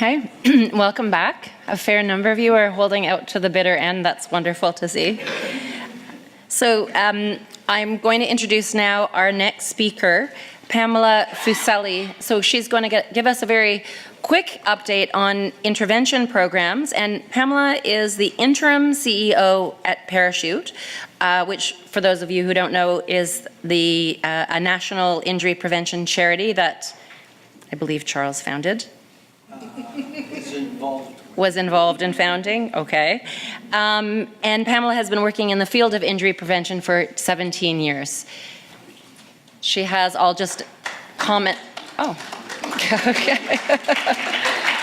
Okay, welcome back. A fair number of you are holding out to the bitter end. That's wonderful to see. So I'm going to introduce now our next speaker, Pamela Fuselli. So she's going to give us a very quick update on intervention programs. And Pamela is the interim CEO at Parachute, which, for those of you who don't know, is a national injury prevention charity that I believe Charles founded. Was involved in founding, okay. And Pamela has been working in the field of injury prevention for 17 years. She has, I'll just comment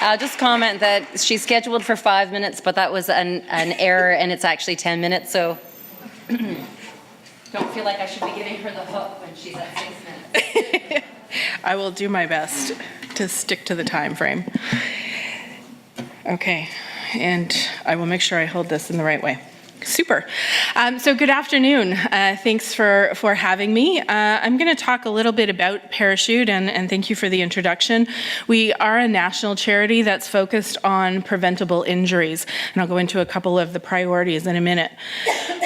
that she's scheduled for 5 minutes, but that was an error and it's actually 10 minutes, so don't feel like I should be giving her the hook when she's at 6 minutes. I will do my best to stick to the time frame. Okay, and I will make sure I hold this in the right way. Super. So good afternoon. Thanks for having me. I'm going to talk a little bit about Parachute, and thank you for the introduction. We are a national charity that's focused on preventable injuries, and I'll go into a couple of the priorities in a minute.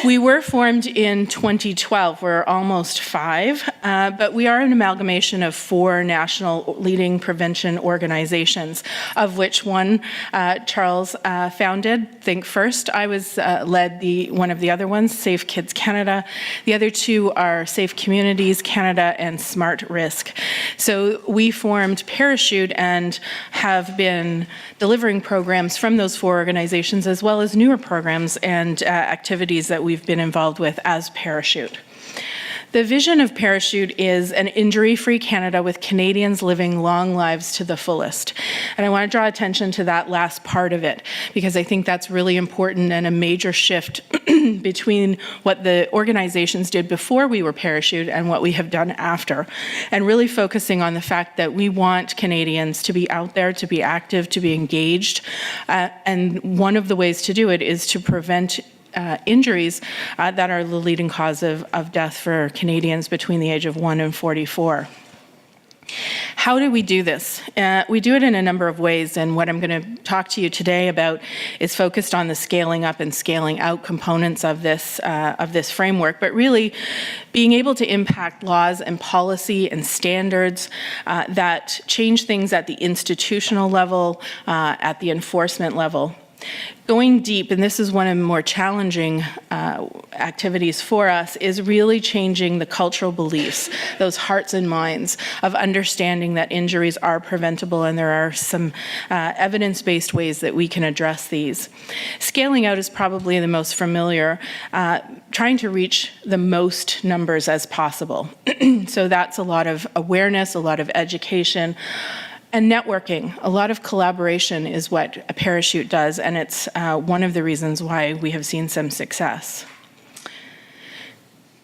We were formed in 2012. We're almost 5, but we are an amalgamation of 4 national leading prevention organizations, of which one Charles founded, Think First. I was led one of the other ones, Safe Kids Canada. The other 2 are Safe Communities Canada and Smart Risk. So we formed Parachute and have been delivering programs from those 4 organizations, as well as newer programs and activities that we've been involved with as Parachute. The vision of Parachute is an injury-free Canada with Canadians living long lives to the fullest. And I want to draw attention to that last part of it, because I think that's really important and a major shift between what the organizations did before we were Parachute and what we have done after. And really focusing on the fact that we want Canadians to be out there, to be active, to be engaged. And one of the ways to do it is to prevent injuries that are the leading cause of death for Canadians between the age of 1 and 44. How do we do this? We do it in a number of ways, and what I'm going to talk to you today about is focused on the scaling up and scaling out components of this framework, but really being able to impact laws and policy and standards that change things at the institutional level, at the enforcement level. Going deep, and this is one of the more challenging activities for us, is really changing the cultural beliefs, those hearts and minds of understanding that injuries are preventable, and there are some evidence-based ways that we can address these. Scaling out is probably the most familiar, trying to reach the most numbers as possible. So that's a lot of awareness, a lot of education, and networking. A lot of collaboration is what a Parachute does, and it's one of the reasons why we have seen some success.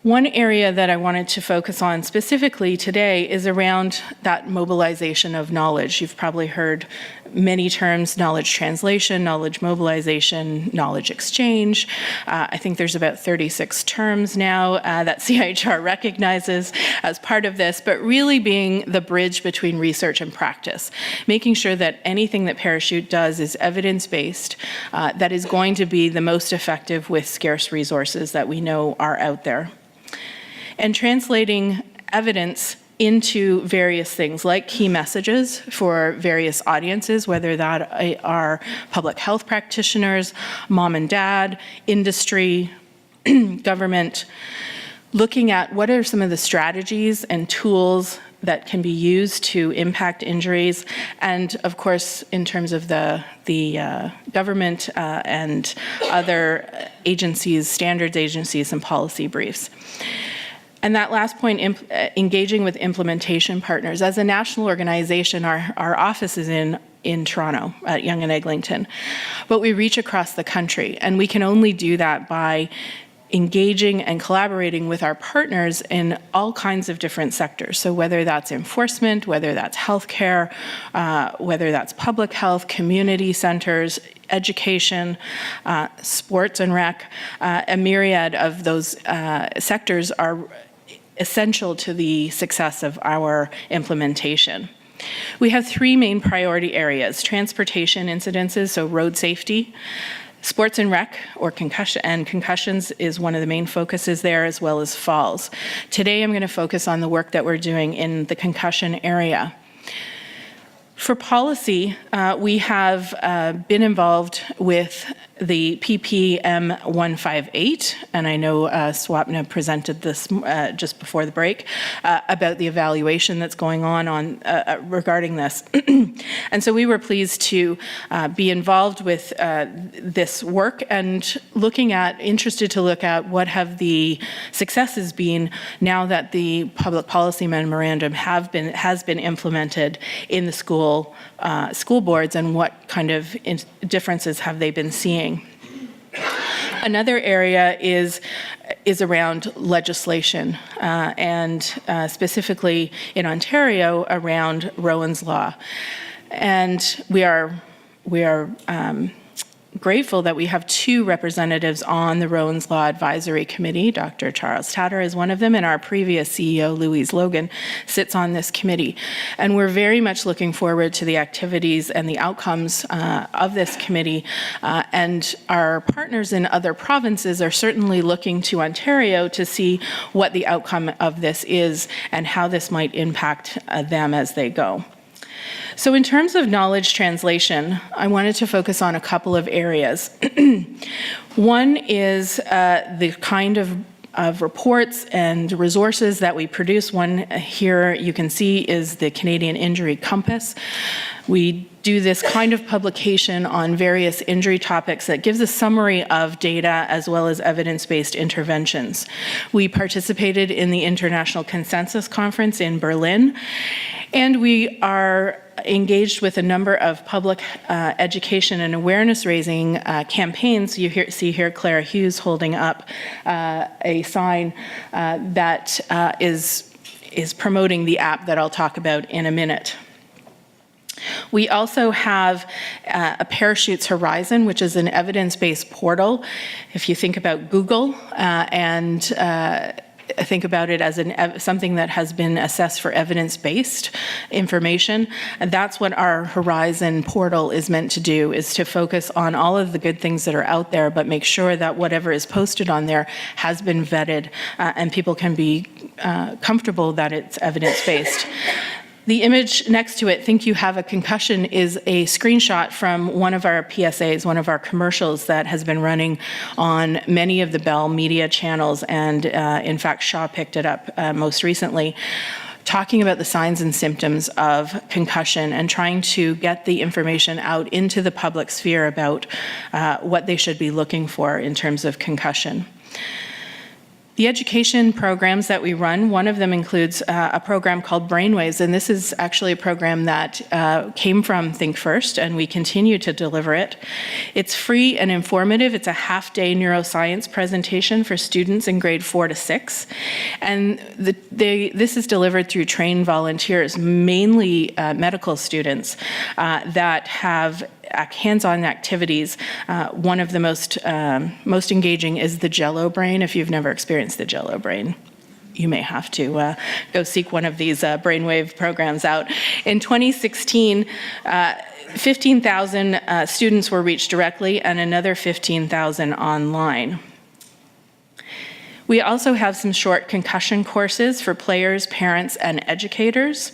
One area that I wanted to focus on specifically today is around that mobilization of knowledge. You've probably heard many terms: knowledge translation, knowledge mobilization, knowledge exchange. I think there's about 36 terms now that CIHR recognizes as part of this, but really being the bridge between research and practice, making sure that anything that Parachute does is evidence-based, that is going to be the most effective with scarce resources that we know are out there. And translating evidence into various things like key messages for various audiences, whether that are public health practitioners, mom and dad, industry, government, looking at what are some of the strategies and tools that can be used to impact injuries, and of course, in terms of the government and other agencies, standards agencies, and policy briefs. And that last point, engaging with implementation partners. As a national organization, our office is in Toronto at Yonge and Eglinton, but we reach across the country, and we can only do that by engaging and collaborating with our partners in all kinds of different sectors. So whether that's enforcement, whether that's healthcare, whether that's public health, community centers, education, sports and rec, a myriad of those sectors are essential to the success of our implementation. We have three main priority areas: transportation incidences, so road safety, sports and rec, or concussion, and concussions is one of the main focuses there, as well as falls. Today I'm going to focus on the work that we're doing in the concussion area. For policy, we have been involved with the PPM 158, and I know Swapna presented this just before the break about the evaluation that's going on regarding this. And so we were pleased to be involved with this work and interested to look at what have the successes been now that the public policy memorandum has been implemented in the school boards, and what kind of differences have they been seeing. Another area is around legislation, and specifically in Ontario around Rowan's Law. And we are grateful that we have two representatives on the Rowan's Law Advisory Committee. Dr. Charles Tatter is one of them, and our previous CEO, Louise Logan, sits on this committee. And we're very much looking forward to the activities and the outcomes of this committee. And our partners in other provinces are certainly looking to Ontario to see what the outcome of this is and how this might impact them as they go. So in terms of knowledge translation, I wanted to focus on a couple of areas. One is the kind of reports and resources that we produce. One here you can see is the Canadian Injury Compass. We do this kind of publication on various injury topics that gives a summary of data as well as evidence-based interventions. We participated in the International Consensus Conference in Berlin, and we are engaged with a number of public education and awareness-raising campaigns. You see here Clara Hughes holding up a sign that is promoting the app that I'll talk about in a minute. We also have a Parachutes Horizon, which is an evidence-based portal. If you think about Google and think about it as something that has been assessed for evidence-based information, and that's what our Horizon portal is meant to do, is to focus on all of the good things that are out there, but make sure that whatever is posted on there has been vetted and people can be comfortable that it's evidence-based. The image next to it, Think You Have a Concussion, is a screenshot from one of our PSAs, one of our commercials that has been running on many of the Bell media channels, and in fact, Shaw picked it up most recently, talking about the signs and symptoms of concussion and trying to get the information out into the public sphere about what they should be looking for in terms of concussion. The education programs that we run, one of them includes a program called Brainwaves, and this is actually a program that came from Think First, and we continue to deliver it. It's free and informative. It's a half-day neuroscience presentation for students in grade 4 to 6, and this is delivered through trained volunteers, mainly medical students that have hands-on activities. One of the most engaging is the Jello Brain. If you've never experienced the Jello Brain, you may have to go seek one of these brainwave programs out. In 2016, 15,000 students were reached directly and another 15,000 online. We also have some short concussion courses for players, parents, and educators.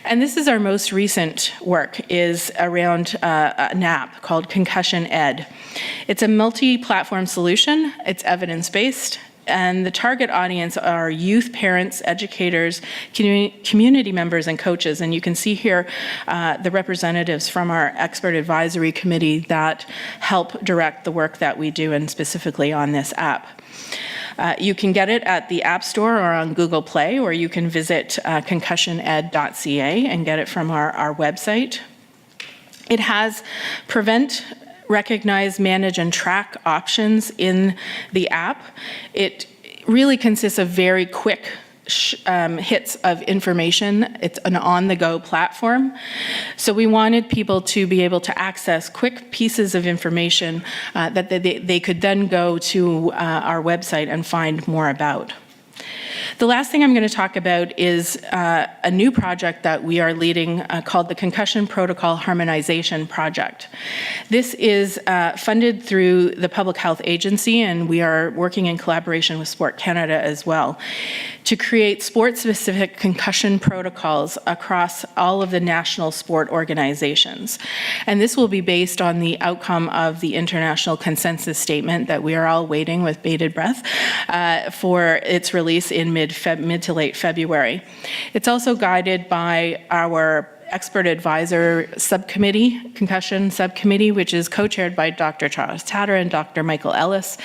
And this is our most recent work, is around an app called Concussion Ed. It's a multi-platform solution. It's evidence-based. And the target audience are youth, parents, educators, community members, and coaches. And you can see here the representatives from our expert advisory committee that help direct the work that we do, and specifically on this app. You can get it at the App Store or on Google Play, or you can visit concussioned.ca and get it from our website. It has prevent, recognize, manage, and track options in the app. It really consists of very quick hits of information. It's an on-the-go platform. So we wanted people to be able to access quick pieces of information that they could then go to our website and find more about. The last thing I'm going to talk about is a new project that we are leading called the Concussion Protocol Harmonization Project. This is funded through the Public Health Agency, and we are working in collaboration with Sport Canada as well to create sport-specific concussion protocols across all of the national sport organizations. And this will be based on the outcome of the international consensus statement that we are all waiting with bated breath for its release in mid to late February. It's also guided by our expert advisor subcommittee, concussion subcommittee, which is co-chaired by Dr. Charles Tatter and Dr. Michael Ellis,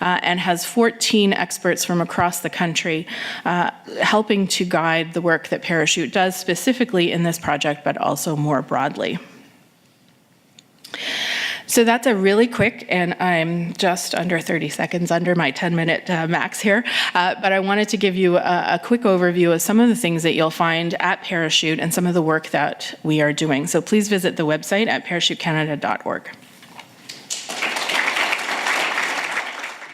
and has 14 experts from across the country helping to guide the work that Parachute does, specifically in this project, but also more broadly. So that's a really quick, and I'm just under 30 seconds under my 10-minute max here, but I wanted to give you a quick overview of some of the things that you'll find at Parachute and some of the work that we are doing. So please visit the website at parachutecanada.org.